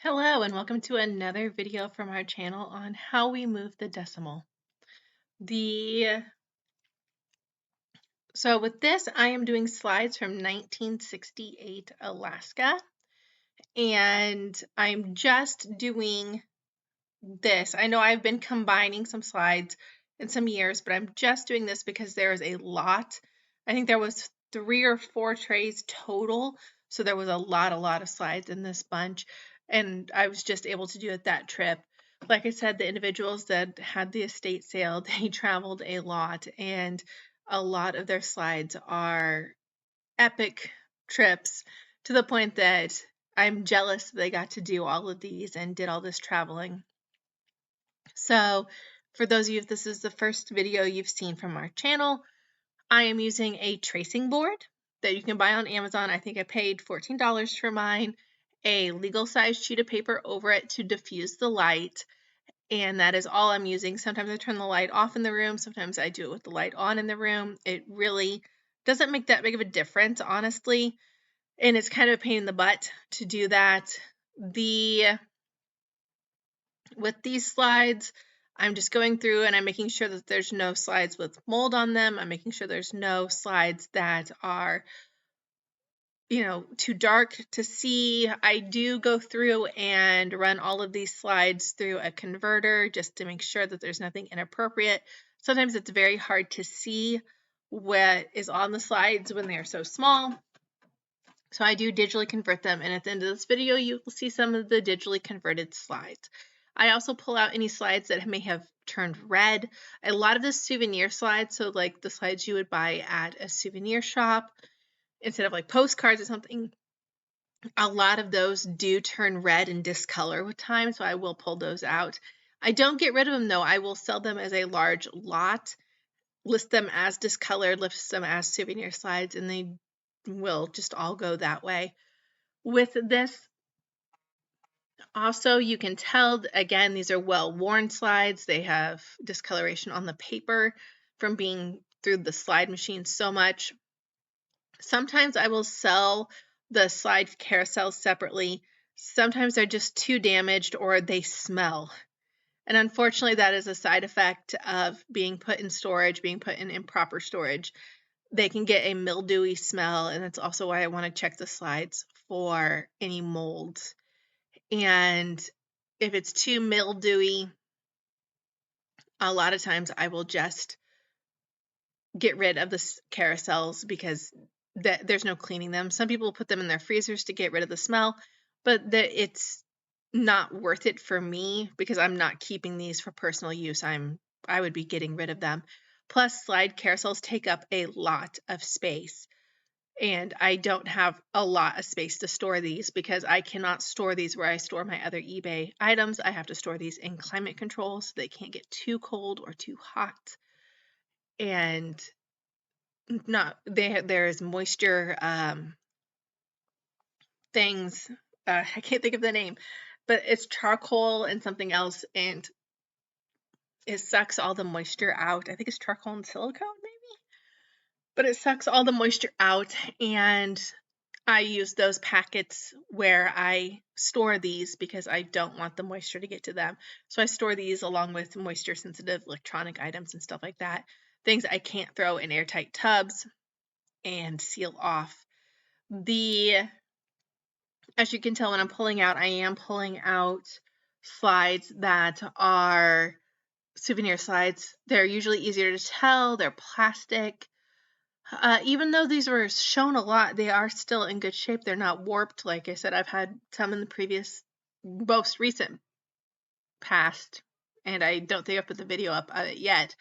Hello and welcome to another video from our channel on how we move the decimal. So with this, I am doing slides from 1968 Alaska, and I'm just doing this. I know I've been combining some slides in some years, but I'm just doing this because there is a lot. I think there was 3 or 4 trays total, so there was a lot of slides in this bunch, and I was just able to do it that trip. Like I said, the individuals that had the estate sale, they traveled a lot, and a lot of their slides are epic trips to the point that I'm jealous that they got to do all of these and did all this traveling. So for those of you, if this is the first video you've seen from our channel, I am using a tracing board that you can buy on Amazon. I think I paid $14 for mine, a legal size sheet of paper over it to diffuse the light, and that is all I'm using. Sometimes I turn the light off in the room, sometimes I do it with the light on in the room. It really doesn't make that big of a difference, honestly, and it's kind of a pain in the butt to do that. With these slides, I'm just going through and I'm making sure that there's no slides with mold on them. I'm making sure there's no slides that are, too dark to see. I do go through and run all of these slides through a converter just to make sure that there's nothing inappropriate. Sometimes it's very hard to see what is on the slides when they're so small. So I do digitally convert them, and at the end of this video, you will see some of the digitally converted slides. I also pull out any slides that may have turned red. A lot of the souvenir slides, so like the slides you would buy at a souvenir shop, instead of like postcards or something, a lot of those do turn red and discolor with time, so I will pull those out. I don't get rid of them though. I will sell them as a large lot, list them as discolored, list them as souvenir slides, and they will just all go that way. With this, also, you can tell, again, these are well-worn slides. They have discoloration on the paper from being through the slide machine so much. Sometimes I will sell the slide carousels separately. Sometimes they're just too damaged or they smell. And unfortunately, that is a side effect of being put in storage, being put in improper storage. They can get a mildewy smell, and that's also why I want to check the slides for any molds. And if it's too mildewy, a lot of times I will just get rid of the carousels because there's no cleaning them. Some people put them in their freezers to get rid of the smell, but it's not worth it for me because I'm not keeping these for personal use. I would be getting rid of them. Plus, slide carousels take up a lot of space, and I don't have a lot of space to store these because I cannot store these where I store my other eBay items. I have to store these in climate control so they can't get too cold or too hot. And there's moisture things. I can't think of the name, but it's charcoal and something else, and it sucks all the moisture out. I think it's charcoal and silicone, maybe, but it sucks all the moisture out, and I use those packets where I store these because I don't want the moisture to get to them. So I store these along with moisture sensitive electronic items and stuff like that. Things I can't throw in airtight tubs and seal off. As you can tell when I'm pulling out, I am pulling out slides that are souvenir slides. They're usually easier to tell. They're plastic. Even though these were shown a lot, they are still in good shape. They're not warped. Like I said, I've had some in the most recent past, and I don't think I put the video up of it yet.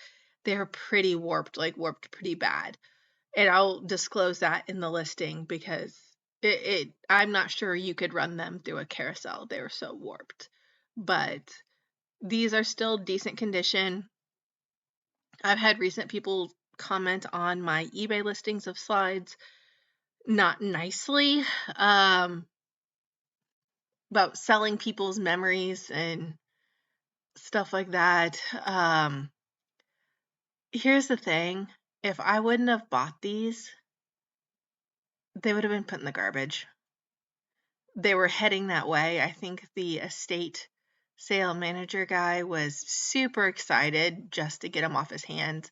They're pretty warped, like warped pretty bad. And I'll disclose that in the listing because I'm not sure you could run them through a carousel. They were so warped. But these are still decent condition. I've had recent people comment on my eBay listings of slides, not nicely, about selling people's memories and stuff like that. Here's the thing. If I wouldn't have bought these, they would have been put in the garbage. they were heading that way. I think the estate sale manager guy was super excited just to get them off his hands.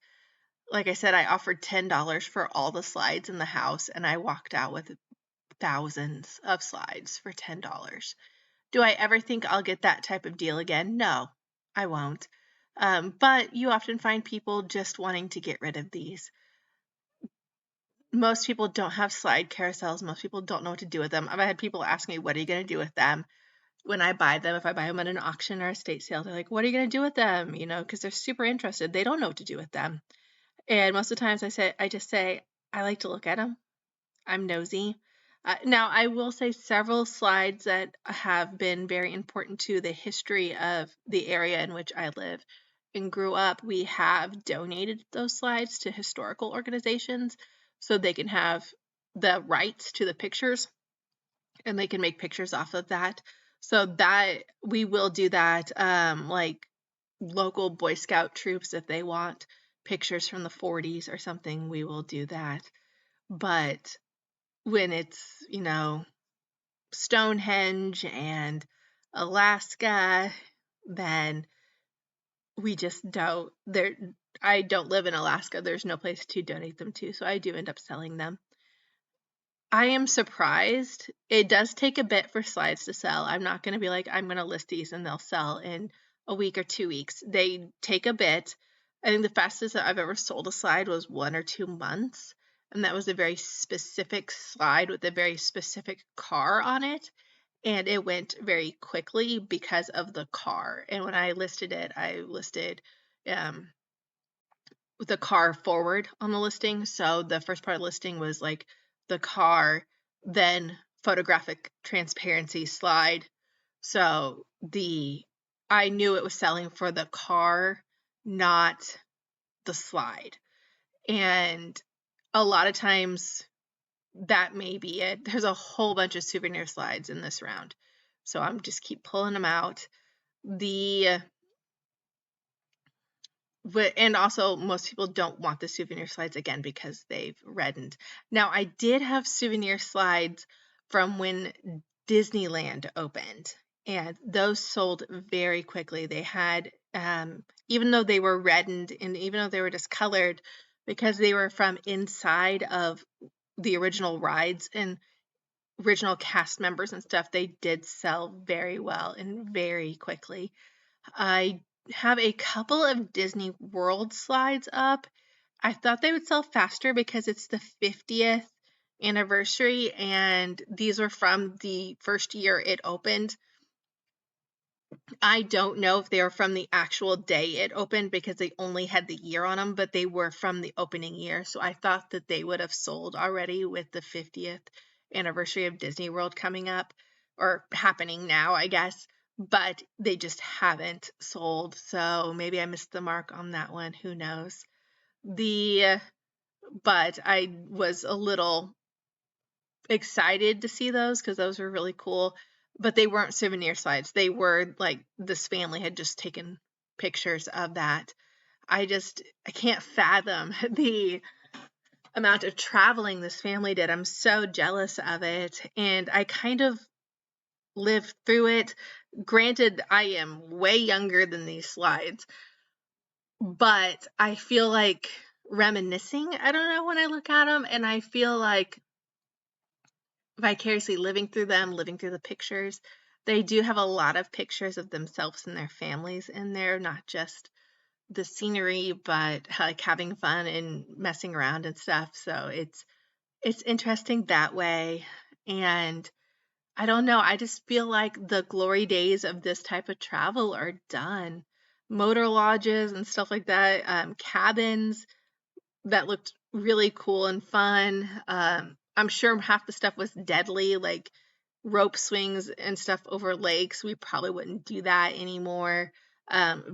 Like I said, I offered $10 for all the slides in the house, and I walked out with thousands of slides for $10. Do I ever think I'll get that type of deal again? No, I won't. But you often find people just wanting to get rid of these. Most people don't have slide carousels. Most people don't know what to do with them. I've had people ask me, what are you going to do with them? When I buy them, if I buy them at an auction or a estate sale, they're like, what are you going to do with them? Because they're super interested. They don't know what to do with them. And most of the times I just say, I like to look at them. I'm nosy. Now, I will say several slides that have been very important to the history of the area in which I live and grew up. We have donated those slides to historical organizations so they can have the rights to the pictures and they can make pictures off of that. So that we will do that, like local Boy Scout troops, if they want pictures from the 40s or something, we will do that. But when it's, Stonehenge and Alaska, then we just don't. I don't live in Alaska. There's no place to donate them to, so I do end up selling them. I am surprised. It does take a bit for slides to sell. I'm not going to be like, I'm going to list these and they'll sell in a week or 2 weeks. They take a bit. I think the fastest that I've ever sold a slide was 1 or 2 months. And that was a very specific slide with a very specific car on it. And it went very quickly because of the car. And when I listed it, I listed the car forward on the listing. So the first part of the listing was like the car, then photographic transparency slide. So I knew it was selling for the car, not the slide. And a lot of times that may be it. There's a whole bunch of souvenir slides in this round. So I'm just keep pulling them out. And also most people don't want the souvenir slides again because they've reddened. Now, I did have souvenir slides from when Disneyland opened, and those sold very quickly. They had, even though they were reddened and even though they were discolored, because they were from inside of the original rides and original cast members and stuff, they did sell very well and very quickly. I have a couple of Disney World slides up. I thought they would sell faster because it's the 50th anniversary and these were from the first year it opened. I don't know if they were from the actual day it opened because they only had the year on them, but they were from the opening year. So I thought that they would have sold already with the 50th anniversary of Disney World coming up or happening now, I guess. But they just haven't sold. So maybe I missed the mark on that one. Who knows? But I was a little excited to see those because those were really cool. But they weren't souvenir slides. They were like this family had just taken pictures of that. I can't fathom the amount of traveling this family did. I'm so jealous of it. And I kind of lived through it. Granted, I am way younger than these slides, but I feel like reminiscing. I don't know when I look at them, and I feel like vicariously living through them, living through the pictures. They do have a lot of pictures of themselves and their families in there, not just the scenery, but like having fun and messing around and stuff. So it's interesting that way. And I don't know, I just feel like the glory days of this type of travel are done. Motor lodges and stuff like that, cabins that looked really cool and fun. I'm sure half the stuff was deadly, like rope swings and stuff over lakes. We probably wouldn't do that anymore.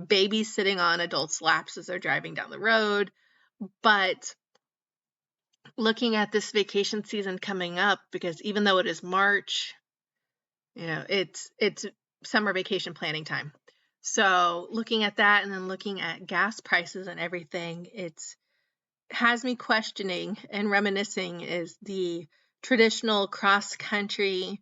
Babies sitting on adults' laps as they're driving down the road. But looking at this vacation season coming up, because even though it is March, it's summer vacation planning time. So looking at that and then looking at gas prices and everything, it's has me questioning and reminiscing is the traditional cross-country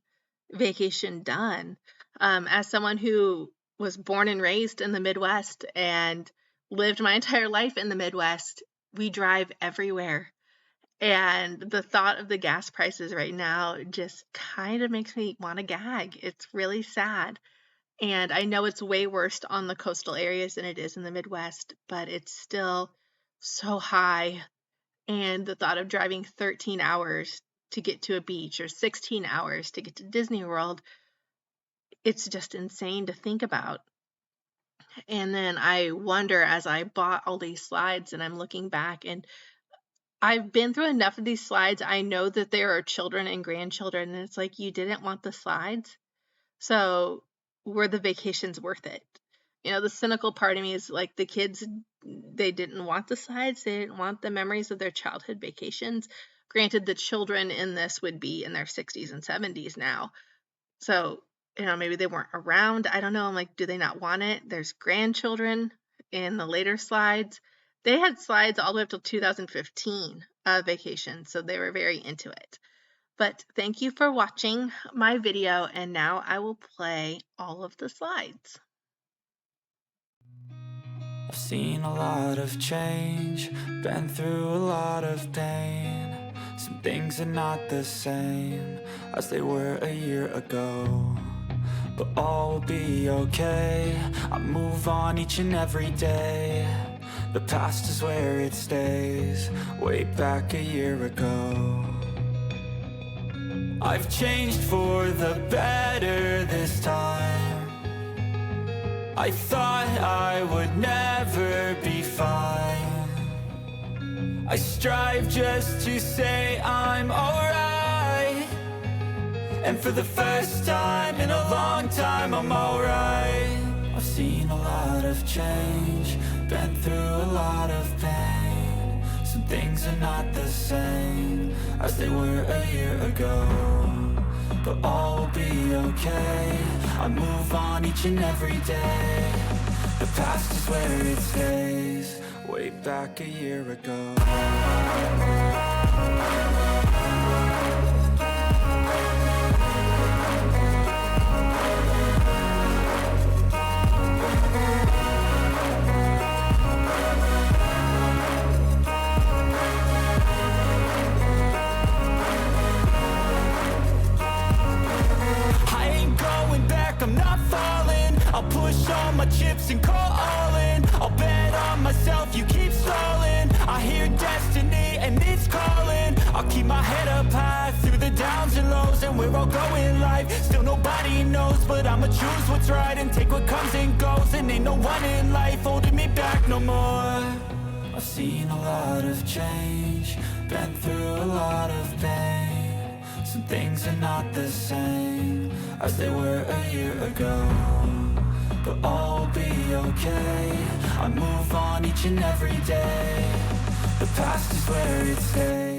vacation done. As someone who was born and raised in the Midwest and lived my entire life in the Midwest, we drive everywhere. And the thought of the gas prices right now just kind of makes me want to gag. It's really sad. And I know it's way worse on the coastal areas than it is in the Midwest, but it's still so high. And the thought of driving 13 hours to get to a beach or 16 hours to get to Disney World, it's just insane to think about. And then I wonder, as I bought all these slides and I'm looking back, and I've been through enough of these slides, I know that there are children and grandchildren, and it's like, you didn't want the slides, so were the vacations worth it? You know, the cynical part of me is like, the kids, they didn't want the slides, they didn't want the memories of their childhood vacations. Granted, the children in this would be in their 60s and 70s now, so, you know, maybe they weren't around. I don't know. I'm like, do they not want it? There's grandchildren in the later slides. They had slides all the way up till 2015 vacation, so they were very into it. But thank you for watching my video, and now I will play all of the slides. I've seen a lot of change, been through a lot of pain. Some things are not the same as they were a year ago, but all will be okay. I move on each and every day. The past is where it stays, way back a year ago. I've changed for the better this time. I thought I would never be fine. I strive just to say I'm alright, and for the first time in a long time I'm alright. I've seen a lot of change, been through a lot of pain. Some things are not the same as they were a year ago, but all will be okay. I move on each and every day. The past is where it stays, way back a year ago. I'm not falling. I'll push all my chips and call all in. I'll bet on myself, you keep stalling. I hear destiny and it's calling. I'll keep my head up high through the downs and lows, and we're all going in life. Still nobody knows, but I'ma choose what's right and take what comes and goes. And ain't no one in life holding me back no more. I've seen a lot of change, been through a lot of pain. Some things are not the same as they were a year ago, but all will be okay. I move on each and every day. The past is where it stays.